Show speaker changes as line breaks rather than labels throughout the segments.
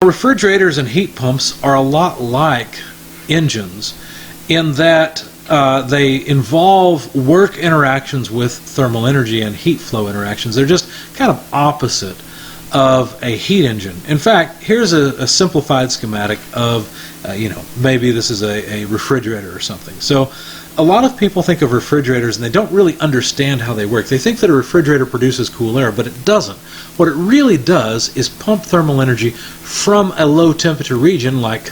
Refrigerators and heat pumps are a lot like engines in that they involve work interactions with thermal energy and heat flow interactions. They're just kind of opposite of a heat engine. In fact, here's a simplified schematic of, maybe this is a refrigerator or something. So a lot of people think of refrigerators and they don't really understand how they work. They think that a refrigerator produces cool air, but it doesn't. What it really does is pump thermal energy from a low temperature region, like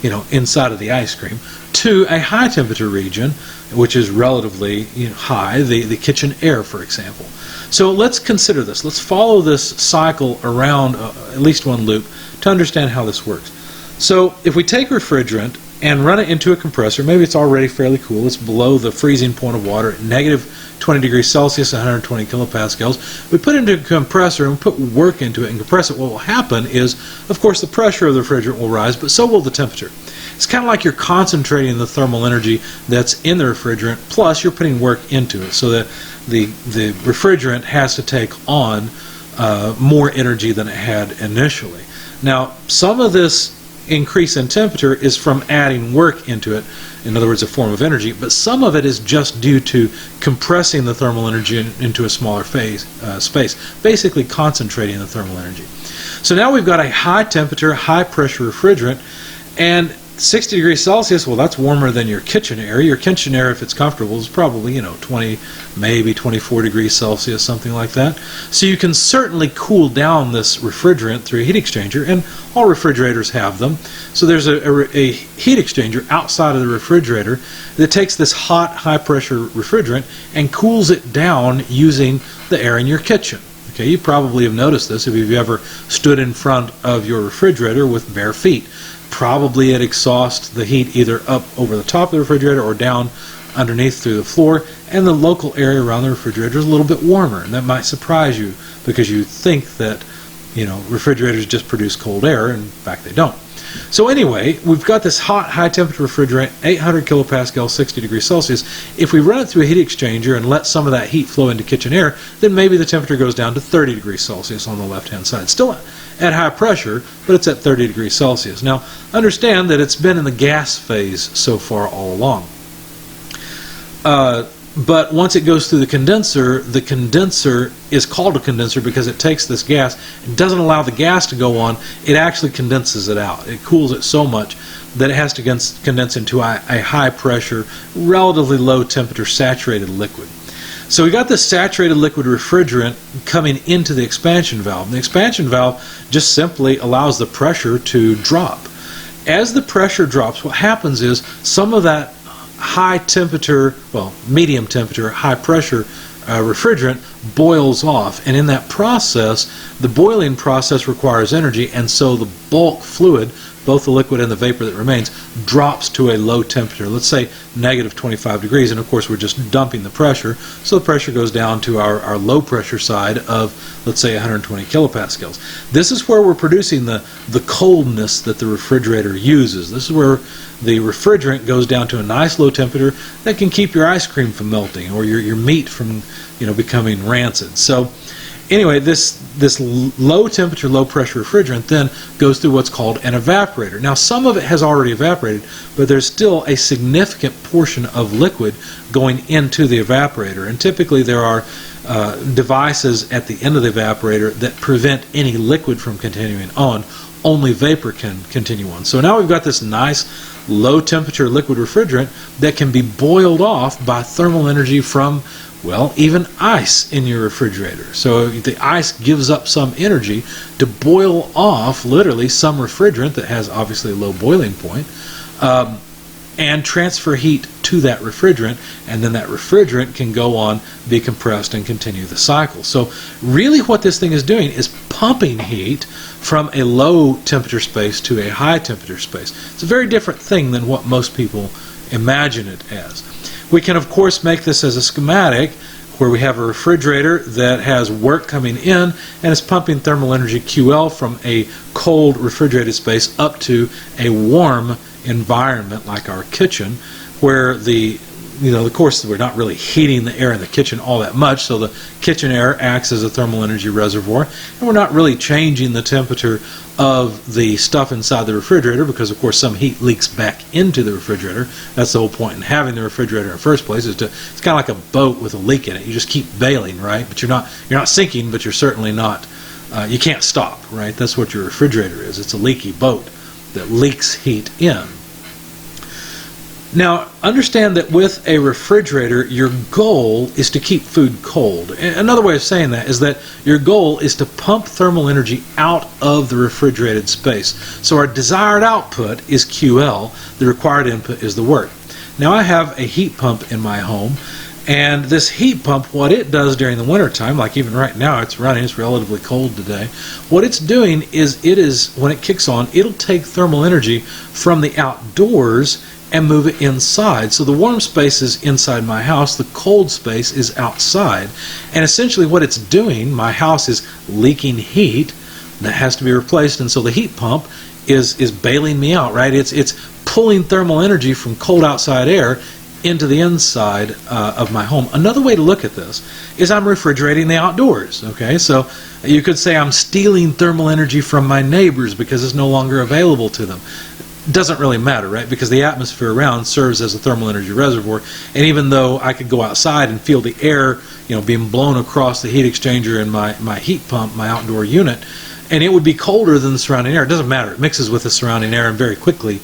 inside of the ice cream, to a high temperature region, which is relatively high, the kitchen air, for example. So let's consider this. Let's follow this cycle around at least one loop to understand how this works. So if we take refrigerant and run it into a compressor, maybe it's already fairly cool, it's below the freezing point of water at -20 degrees Celsius, 120 kilopascals. We put it into a compressor and put work into it and compress it. What will happen is, of course, the pressure of the refrigerant will rise, but so will the temperature. It's kind of like you're concentrating the thermal energy that's in the refrigerant, plus you're putting work into it, so that the refrigerant has to take on more energy than it had initially. Now, some of this increase in temperature is from adding work into it, in other words, a form of energy, but some of it is just due to compressing the thermal energy into a smaller space, basically concentrating the thermal energy. So now we've got a high temperature, high pressure refrigerant, and 60 degrees Celsius, well, that's warmer than your kitchen air. Your kitchen air, if it's comfortable, is probably 20, maybe 24 degrees Celsius, something like that. So you can certainly cool down this refrigerant through a heat exchanger, and all refrigerators have them. So there's a heat exchanger outside of the refrigerator that takes this hot, high-pressure refrigerant and cools it down using the air in your kitchen. Okay, you probably have noticed this if you've ever stood in front of your refrigerator with bare feet. Probably it exhausts the heat either up over the top of the refrigerator or down underneath through the floor, and the local area around the refrigerator is a little bit warmer, and that might surprise you because you think that refrigerators just produce cold air, and in fact they don't. So anyway, we've got this hot, high temperature refrigerant, 800 kilopascals, 60 degrees Celsius. If we run it through a heat exchanger and let some of that heat flow into kitchen air, then maybe the temperature goes down to 30 degrees Celsius on the left-hand side. Still at high pressure, but it's at 30 degrees Celsius. Now, understand that it's been in the gas phase so far all along. But once it goes through the condenser is called a condenser because it takes this gas, it doesn't allow the gas to go on, it actually condenses it out. It cools it so much that it has to condense into a high pressure, relatively low temperature saturated liquid. So we got this saturated liquid refrigerant coming into the expansion valve. And the expansion valve just simply allows the pressure to drop. As the pressure drops, what happens is some of that high temperature, medium temperature, high pressure refrigerant boils off, and in that process, the boiling process requires energy, and so the bulk fluid, both the liquid and the vapor that remains, drops to a low temperature, let's say -25 degrees, and of course we're just dumping the pressure, so the pressure goes down to our low pressure side of, let's say, 120 kilopascals. This is where we're producing the coldness that the refrigerator uses. This is where the refrigerant goes down to a nice low temperature that can keep your ice cream from melting or your meat from becoming rancid. So anyway, this low temperature, low pressure refrigerant then goes through what's called an evaporator. Now, some of it has already evaporated, but there's still a significant portion of liquid going into the evaporator, and typically there are devices at the end of the evaporator that prevent any liquid from continuing on. Only vapor can continue on. So now we've got this nice low temperature liquid refrigerant that can be boiled off by thermal energy from, well, even ice in your refrigerator. So the ice gives up some energy to boil off literally some refrigerant that has obviously a low boiling point, and transfer heat to that refrigerant, and then that refrigerant can go on, be compressed, and continue the cycle. So really what this thing is doing is pumping heat from a low temperature space to a high temperature space. It's a very different thing than what most people imagine it as. We can of course make this as a schematic where we have a refrigerator that has work coming in and is pumping thermal energy QL from a cold refrigerated space up to a warm environment like our kitchen, where the of course, we're not really heating the air in the kitchen all that much, so the kitchen air acts as a thermal energy reservoir, and we're not really changing the temperature of the stuff inside the refrigerator because, of course, some heat leaks back into the refrigerator. That's the whole point in having the refrigerator in the first place. It's kind of like a boat with a leak in it. You just keep bailing, right? But you're not sinking, but you're certainly not. You can't stop, right? That's what your refrigerator is. It's a leaky boat that leaks heat in. Now, understand that with a refrigerator, your goal is to keep food cold. Another way of saying that is that your goal is to pump thermal energy out of the refrigerated space. So our desired output is QL, the required input is the work. Now I have a heat pump in my home, and this heat pump, what it does during the wintertime, like even right now it's running, it's relatively cold today, what it's doing is when it kicks on, it'll take thermal energy from the outdoors and move it inside. So the warm space is inside my house, the cold space is outside. And essentially what it's doing, my house is leaking heat that has to be replaced, and so the heat pump is bailing me out, right? It's pulling thermal energy from cold outside air into the inside of my home. Another way to look at this is I'm refrigerating the outdoors, okay? So you could say I'm stealing thermal energy from my neighbors because it's no longer available to them. Doesn't really matter, right? Because the atmosphere around serves as a thermal energy reservoir, and even though I could go outside and feel the air, being blown across the heat exchanger in my heat pump, my outdoor unit, and it would be colder than the surrounding air. It doesn't matter. It mixes with the surrounding air and very quickly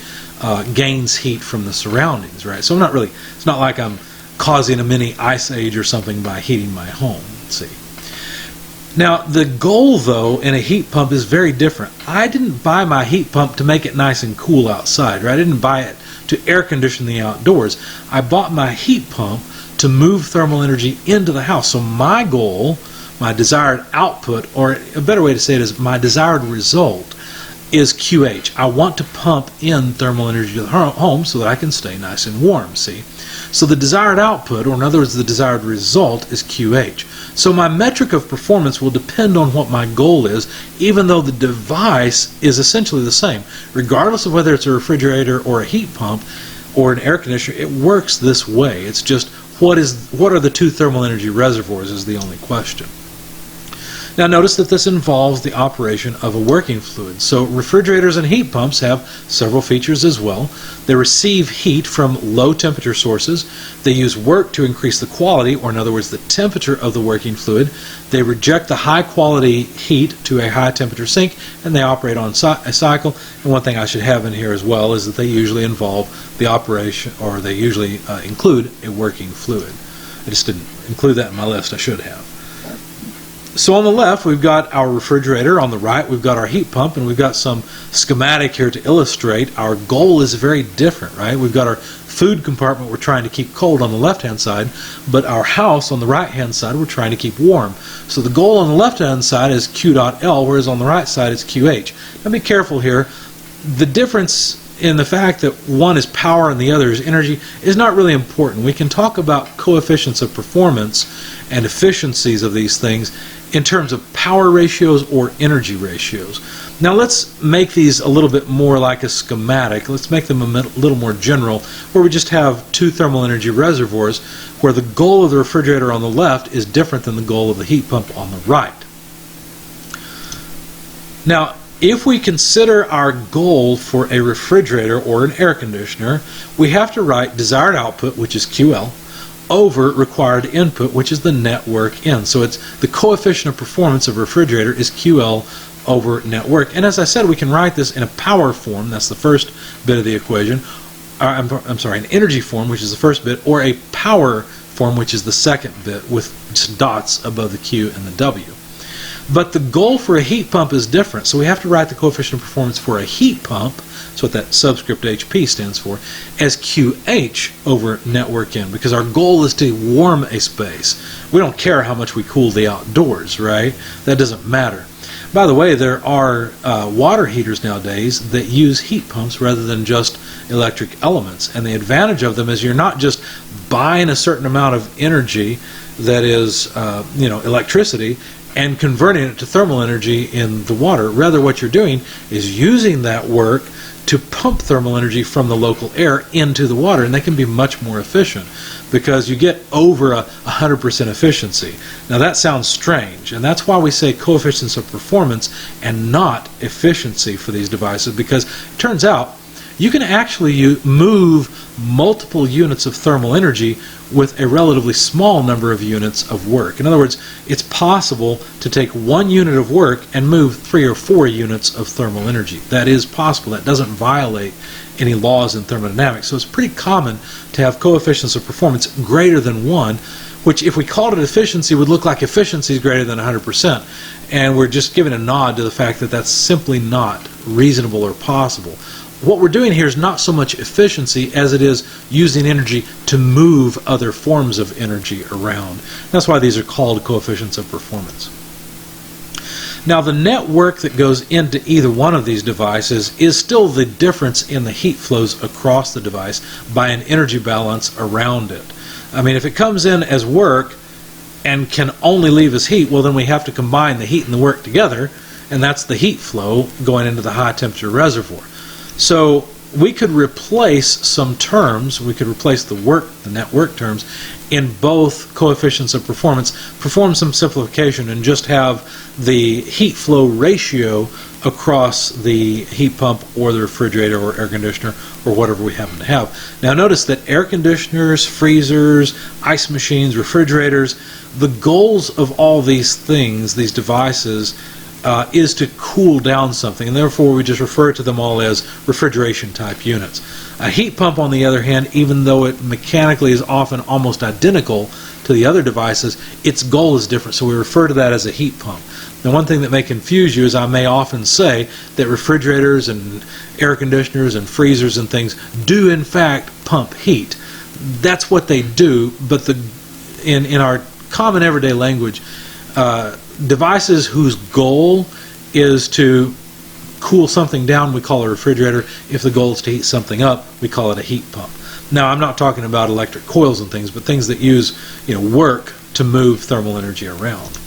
gains heat from the surroundings, right? So it's not like I'm causing a mini ice age or something by heating my home. Let's see. Now, the goal, though, in a heat pump is very different. I didn't buy my heat pump to make it nice and cool outside, right? I didn't buy it to air condition the outdoors. I bought my heat pump to move thermal energy into the house. So my goal, my desired output, or a better way to say it is my desired result, is QH. I want to pump in thermal energy to the home so that I can stay nice and warm, see? So the desired output, or in other words, the desired result, is QH. So my metric of performance will depend on what my goal is, even though the device is essentially the same. Regardless of whether it's a refrigerator or a heat pump or an air conditioner, it works this way. It's just what are the two thermal energy reservoirs is the only question. Now notice that this involves the operation of a working fluid. So refrigerators and heat pumps have several features as well. They receive heat from low temperature sources. They use work to increase the quality, or in other words the temperature of the working fluid. They reject the high quality heat to a high temperature sink, and they operate on a cycle. And one thing I should have in here as well is that they usually involve the operation, or they usually include a working fluid. I just didn't include that in my list. I should have. So on the left we've got our refrigerator, on the right we've got our heat pump, and we've got some schematic here to illustrate our goal is very different, right? We've got our food compartment we're trying to keep cold on the left hand side, but our house on the right hand side we're trying to keep warm. So the goal on the left hand side is Q.L, whereas on the right side it's QH. Now be careful here. The difference in the fact that one is power and the other is energy is not really important. We can talk about coefficients of performance and efficiencies of these things in terms of power ratios or energy ratios. Now let's make these a little bit more like a schematic. Let's make them a little more general, where we just have two thermal energy reservoirs where the goal of the refrigerator on the left is different than the goal of the heat pump on the right. Now if we consider our goal for a refrigerator or an air conditioner, we have to write desired output, which is QL, over required input, which is the net work in. So it's the coefficient of performance of a refrigerator is QL over net work. And as I said, we can write this in a power form, that's the first bit of the equation, I'm sorry, an energy form, which is the first bit, or a power form, which is the second bit, with just dots above the Q and the W. But the goal for a heat pump is different, so we have to write the coefficient of performance for a heat pump, that's what that subscript HP stands for, as QH over network in, because our goal is to warm a space. We don't care how much we cool the outdoors, right? That doesn't matter. By the way, there are water heaters nowadays that use heat pumps rather than just electric elements, and the advantage of them is you're not just buying a certain amount of energy that is electricity and converting it to thermal energy in the water. Rather, what you're doing is using that work to pump thermal energy from the local air into the water, and they can be much more efficient because you get over 100% efficiency. Now that sounds strange, and that's why we say coefficients of performance and not efficiency for these devices, because it turns out you can actually move multiple units of thermal energy with a relatively small number of units of work. In other words, it's possible to take 1 unit of work and move 3 or 4 units of thermal energy. That is possible. That doesn't violate any laws in thermodynamics. So it's pretty common to have coefficients of performance greater than 1, which if we called it efficiency would look like efficiency is greater than 100%. And we're just giving a nod to the fact that that's simply not reasonable or possible. What we're doing here is not so much efficiency as it is using energy to move other forms of energy around. That's why these are called coefficients of performance. Now the net work that goes into either one of these devices is still the difference in the heat flows across the device by an energy balance around it. I mean, if it comes in as work and can only leave as heat, well then we have to combine the heat and the work together, and that's the heat flow going into the high temperature reservoir. So we could replace some terms, we could replace the net work terms in both coefficients of performance, perform some simplification, and just have the heat flow ratio across the heat pump or the refrigerator or air conditioner or whatever we happen to have. Now notice that air conditioners, freezers, ice machines, refrigerators, the goals of all these things, these devices, is to cool down something, and therefore we just refer to them all as refrigeration type units. A heat pump, on the other hand, even though it mechanically is often almost identical to the other devices, its goal is different, so we refer to that as a heat pump. Now one thing that may confuse you is I may often say that refrigerators and air conditioners and freezers and things do in fact pump heat. That's what they do, but in our common everyday language, devices whose goal is to cool something down, we call a refrigerator. If the goal is to heat something up, we call it a heat pump. Now, I'm not talking about electric coils and things, but things that use work to move thermal energy around.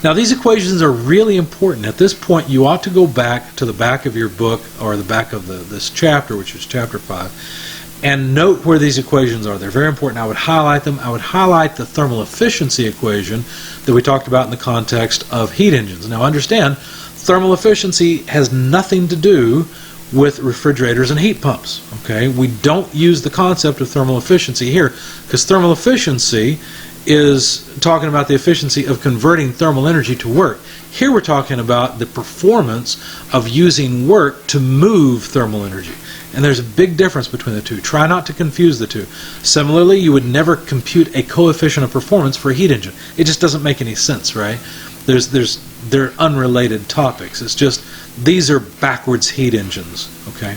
Now, these equations are really important. At this point, you ought to go back to the back of your book, or the back of this chapter, which is chapter 5, and note where these equations are. They're very important. I would highlight them. I would highlight the thermal efficiency equation that we talked about in the context of heat engines. Now understand, thermal efficiency has nothing to do with refrigerators and heat pumps. Okay, we don't use the concept of thermal efficiency here, because thermal efficiency is talking about the efficiency of converting thermal energy to work. Here we're talking about the performance of using work to move thermal energy. And there's a big difference between the two. Try not to confuse the two. Similarly, you would never compute a coefficient of performance for a heat engine. It just doesn't make any sense, right? They're unrelated topics. It's just these are backwards heat engines, okay?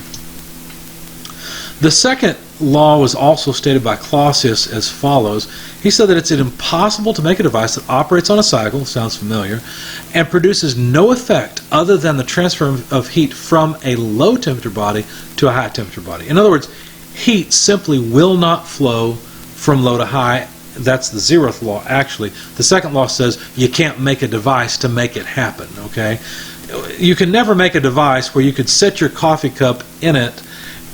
The second law was also stated by Clausius as follows. He said that it's impossible to make a device that operates on a cycle, sounds familiar, and produces no effect other than the transfer of heat from a low temperature body to a high temperature body. In other words, heat simply will not flow from low to high. That's the 0th law, actually. The second law says you can't make a device to make it happen, okay? You can never make a device where you could set your coffee cup in it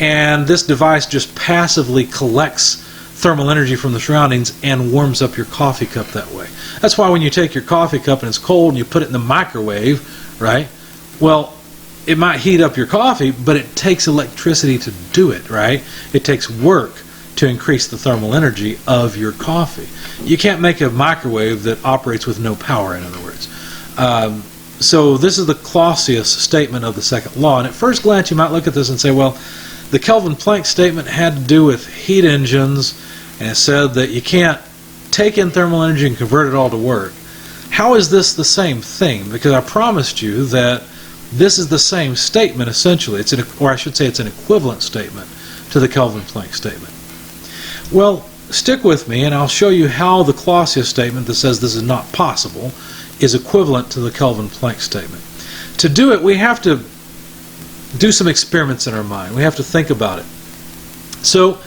and this device just passively collects thermal energy from the surroundings and warms up your coffee cup that way. That's why when you take your coffee cup and it's cold and you put it in the microwave, right? Well, it might heat up your coffee, but it takes electricity to do it, right? It takes work to increase the thermal energy of your coffee. You can't make a microwave that operates with no power, in other words. So this is the Clausius statement of the second law, and at first glance you might look at this and say, well, the Kelvin-Plank statement had to do with heat engines, and it said that you can't take in thermal energy and convert it all to work. How is this the same thing? Because I promised you that this is the same statement essentially. Or I should say it's an equivalent statement to the Kelvin-Plank statement. Well, stick with me and I'll show you how the Clausius statement that says this is not possible is equivalent to the Kelvin-Plank statement. To do it, we have to do some experiments in our mind. We have to think about it. So,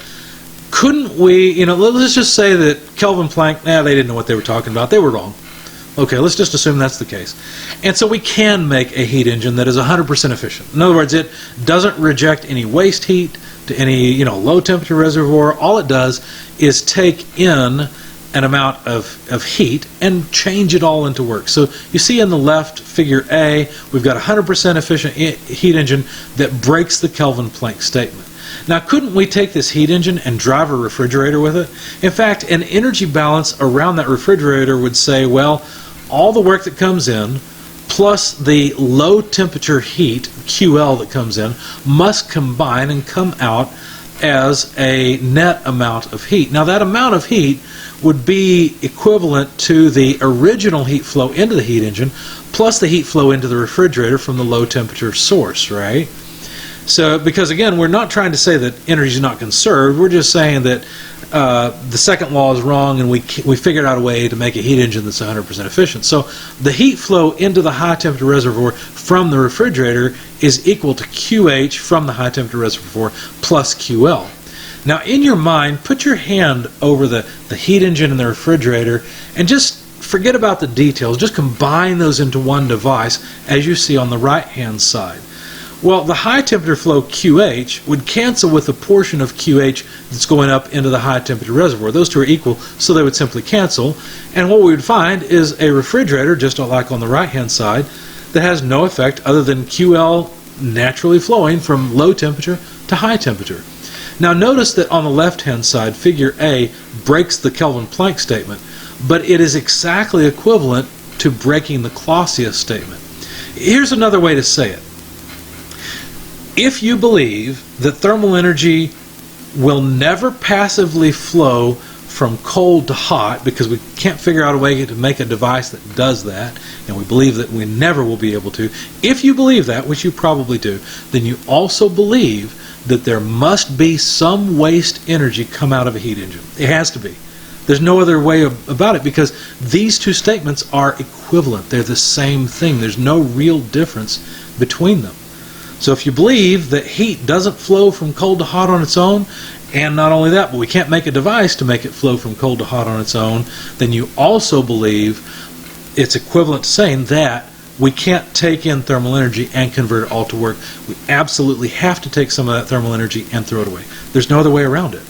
couldn't we, let's just say that Kelvin-Plank, they didn't know what they were talking about. They were wrong. Okay, let's just assume that's the case. And so we can make a heat engine that is 100% efficient. In other words, it doesn't reject any waste heat to any low temperature reservoir. All it does is take in an amount of heat and change it all into work. So you see in the left figure A, we've got a 100% efficient heat engine that breaks the Kelvin-Plank statement. Now, couldn't we take this heat engine and drive a refrigerator with it? In fact, an energy balance around that refrigerator would say, well, all the work that comes in plus the low temperature heat, QL, that comes in must combine and come out as a net amount of heat. Now, that amount of heat would be equivalent to the original heat flow into the heat engine plus the heat flow into the refrigerator from the low temperature source, right? So, because again, we're not trying to say that energy is not conserved, we're just saying that the second law is wrong, and we figured out a way to make a heat engine that's 100% efficient. So the heat flow into the high temperature reservoir from the refrigerator is equal to QH from the high temperature reservoir plus QL. Now, in your mind, put your hand over the heat engine and the refrigerator and just forget about the details. Just combine those into one device, as you see on the right-hand side. Well, the high temperature flow QH would cancel with the portion of QH that's going up into the high temperature reservoir. Those two are equal, so they would simply cancel. And what we would find is a refrigerator, just like on the right-hand side, that has no effect other than QL naturally flowing from low temperature to high temperature. Now, notice that on the left-hand side, figure A breaks the Kelvin-Plank statement, but it is exactly equivalent to breaking the Clausius statement. Here's another way to say it. If you believe that thermal energy will never passively flow from cold to hot, because we can't figure out a way to make a device that does that, and we believe that we never will be able to, if you believe that, which you probably do, then you also believe that there must be some waste energy come out of a heat engine. It has to be. There's no other way about it, because these two statements are equivalent. They're the same thing. There's no real difference between them. So if you believe that heat doesn't flow from cold to hot on its own, and not only that, but we can't make a device to make it flow from cold to hot on its own, then you also believe it's equivalent to saying that we can't take in thermal energy and convert it all to work. We absolutely have to take some of that thermal energy and throw it away. There's no other way around it.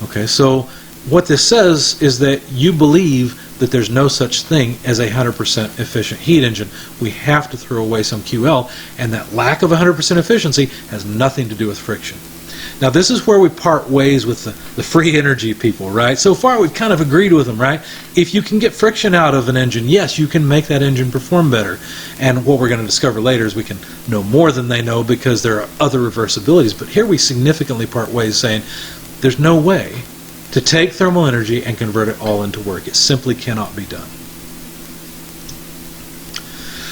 Okay, so what this says is that you believe that there's no such thing as a 100% efficient heat engine. We have to throw away some QL, and that lack of 100% efficiency has nothing to do with friction. Now, this is where we part ways with the free energy people, right? So far, we've kind of agreed with them, right? If you can get friction out of an engine, yes, you can make that engine perform better. And what we're going to discover later is we can know more than they know, because there are other reversibilities. But here we significantly part ways, saying there's no way to take thermal energy and convert it all into work. It simply cannot be done.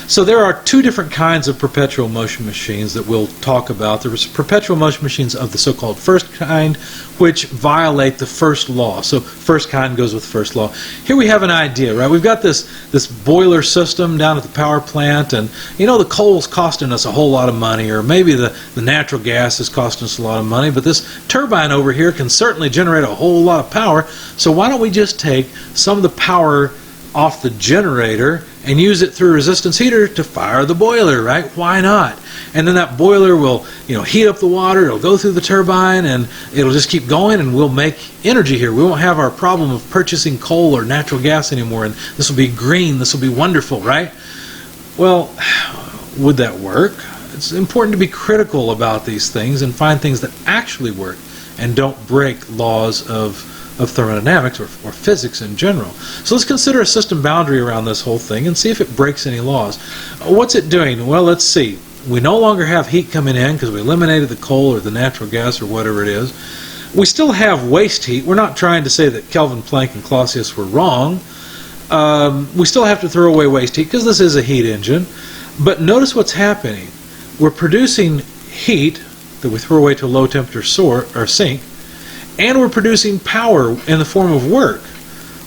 So there are two different kinds of perpetual motion machines that we'll talk about. There's perpetual motion machines of the so-called first kind, which violate the first law. So first kind goes with first law. Here we have an idea, right? We've got this boiler system down at the power plant, and the coal's costing us a whole lot of money, or maybe the natural gas is costing us a lot of money, but this turbine over here can certainly generate a whole lot of power. So why don't we just take some of the power off the generator and use it through a resistance heater to fire the boiler, right? Why not? And then that boiler will, heat up the water, it'll go through the turbine, and it'll just keep going, and we'll make energy here. We won't have our problem of purchasing coal or natural gas anymore, and this will be green, this will be wonderful, right? Well, would that work? It's important to be critical about these things and find things that actually work and don't break laws of thermodynamics or physics in general. So let's consider a system boundary around this whole thing and see if it breaks any laws. What's it doing? Well, let's see. We no longer have heat coming in because we eliminated the coal or the natural gas or whatever it is. We still have waste heat. We're not trying to say that Kelvin-Plank and Clausius were wrong. We still have to throw away waste heat because this is a heat engine. But notice what's happening. We're producing heat that we throw away to a low temperature sink, and we're producing power in the form of work.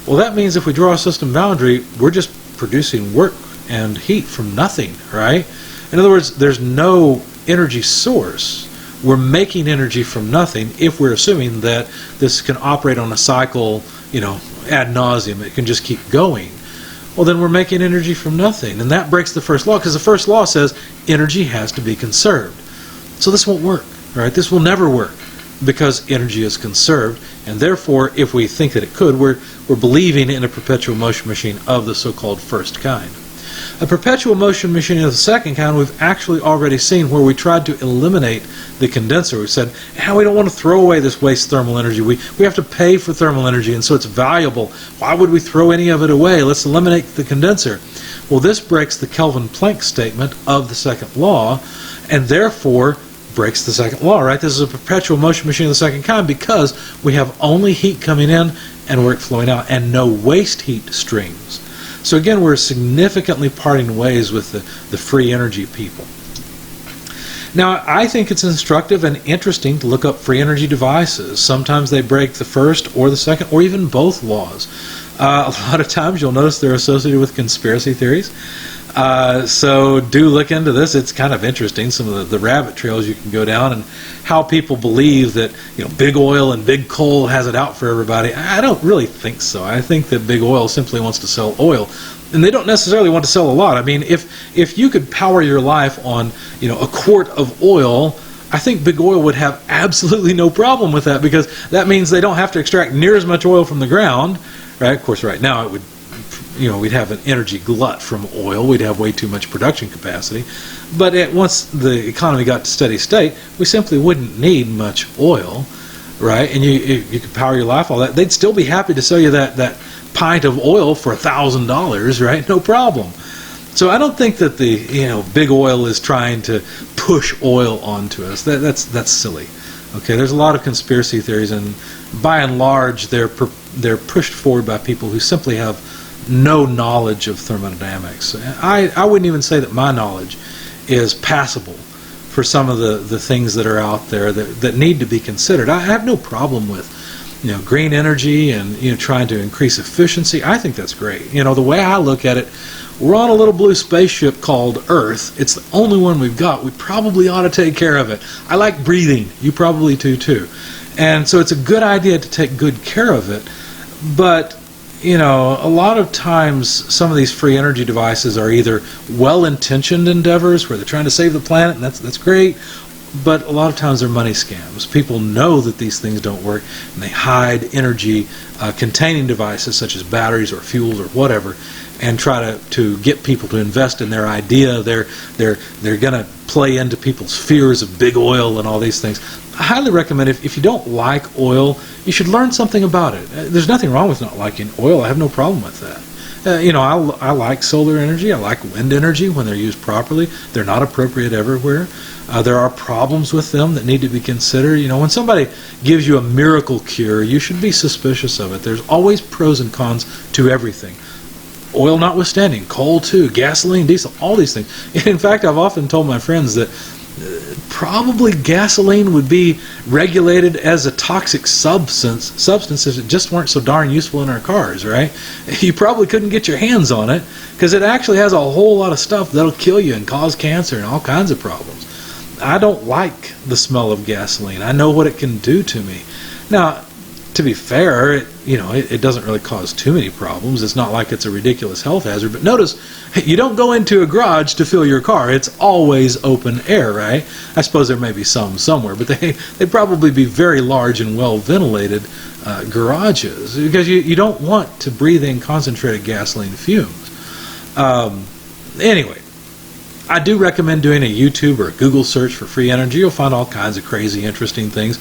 Well, that means if we draw a system boundary, we're just producing work and heat from nothing, right? In other words, there's no energy source. We're making energy from nothing if we're assuming that this can operate on a cycle, ad nauseum. It can just keep going. well, then we're making energy from nothing. And that breaks the first law, because the first law says energy has to be conserved. So this won't work, right? This will never work because energy is conserved. And therefore, if we think that it could, we're believing in a perpetual motion machine of the so-called first kind. A perpetual motion machine of the second kind we've actually already seen, where we tried to eliminate the condenser. We said, we don't want to throw away this waste thermal energy. We have to pay for thermal energy, and so it's valuable. Why would we throw any of it away? Let's eliminate the condenser. Well, this breaks the Kelvin-Plank statement of the second law, and therefore breaks the second law, right? This is a perpetual motion machine of the second kind because we have only heat coming in and work flowing out, and no waste heat streams. So again, we're significantly parting ways with the free energy people. Now, I think it's instructive and interesting to look up free energy devices. Sometimes they break the first or the second or even both laws. A lot of times you'll notice they're associated with conspiracy theories. So do look into this. It's kind of interesting, some of the rabbit trails you can go down, and how people believe that big oil and big coal has it out for everybody. I don't really think so. I think that big oil simply wants to sell oil, and they don't necessarily want to sell a lot. I mean, if you could power your life on a quart of oil, I think big oil would have absolutely no problem with that, because that means they don't have to extract near as much oil from the ground, right? Of course, right now it would, we'd have an energy glut from oil. We'd have way too much production capacity. But once the economy got to steady state, we simply wouldn't need much oil, right? And you could power your life, all that. They'd still be happy to sell you that pint of oil for $1,000, right? No problem. So I don't think that the big oil is trying to push oil onto us. That's silly. Okay, there's a lot of conspiracy theories, and by and large, they're pushed forward by people who simply have no knowledge of thermodynamics. I wouldn't even say that my knowledge is passable for some of the things that are out there that need to be considered. I have no problem with green energy and trying to increase efficiency. I think that's great. The way I look at it, we're on a little blue spaceship called Earth. It's the only one we've got. We probably ought to take care of it. I like breathing. You probably do too. And so it's a good idea to take good care of it. But a lot of times some of these free energy devices are either well-intentioned endeavors where they're trying to save the planet, and that's great, but a lot of times they're money scams. People know that these things don't work, and they hide energy containing devices such as batteries or fuels or whatever, and try to get people to invest in their idea. They're going to play into people's fears of big oil and all these things. I highly recommend, if you don't like oil, you should learn something about it. There's nothing wrong with not liking oil. I have no problem with that. I like solar energy. I like wind energy when they're used properly. They're not appropriate everywhere. There are problems with them that need to be considered. When somebody gives you a miracle cure, you should be suspicious of it. There's always pros and cons to everything. Oil notwithstanding, coal too, gasoline, diesel, all these things. In fact, I've often told my friends that probably gasoline would be regulated as a toxic substance if it just weren't so darn useful in our cars, right? You probably couldn't get your hands on it because it actually has a whole lot of stuff that'll kill you and cause cancer and all kinds of problems. I don't like the smell of gasoline. I know what it can do to me. Now, to be fair, it doesn't really cause too many problems. It's not like it's a ridiculous health hazard. But notice, you don't go into a garage to fill your car. It's always open air, right? I suppose there may be some somewhere, but they'd probably be very large and well-ventilated garages, because you don't want to breathe in concentrated gasoline fumes. Anyway, I do recommend doing a YouTube or a Google search for free energy. You'll find all kinds of crazy, interesting things.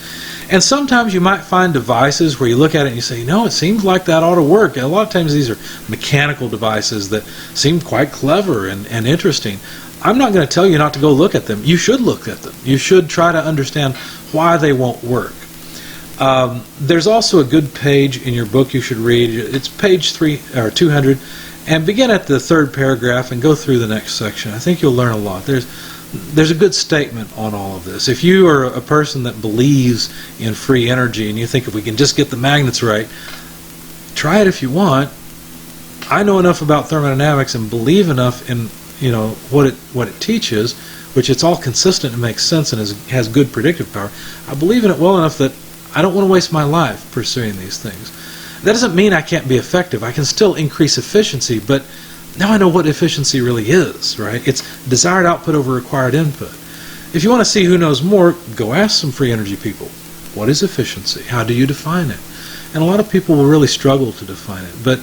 And sometimes you might find devices where you look at it and you say, it seems like that ought to work. And a lot of times these are mechanical devices that seem quite clever and interesting. I'm not going to tell you not to go look at them. You should look at them. You should try to understand why they won't work. There's also a good page in your book you should read. It's page 200. And begin at the third paragraph and go through the next section. I think you'll learn a lot. There's a good statement on all of this. If you are a person that believes in free energy and you think if we can just get the magnets right, try it if you want. I know enough about thermodynamics and believe enough in what it teaches, which it's all consistent and makes sense and has good predictive power. I believe in it well enough that I don't want to waste my life pursuing these things. That doesn't mean I can't be effective. I can still increase efficiency, but now I know what efficiency really is, right? It's desired output over required input. If you want to see who knows more, go ask some free energy people. What is efficiency? How do you define it? And a lot of people will really struggle to define it, but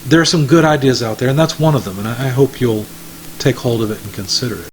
there are some good ideas out there, and that's one of them, and I hope you'll take hold of it and consider it.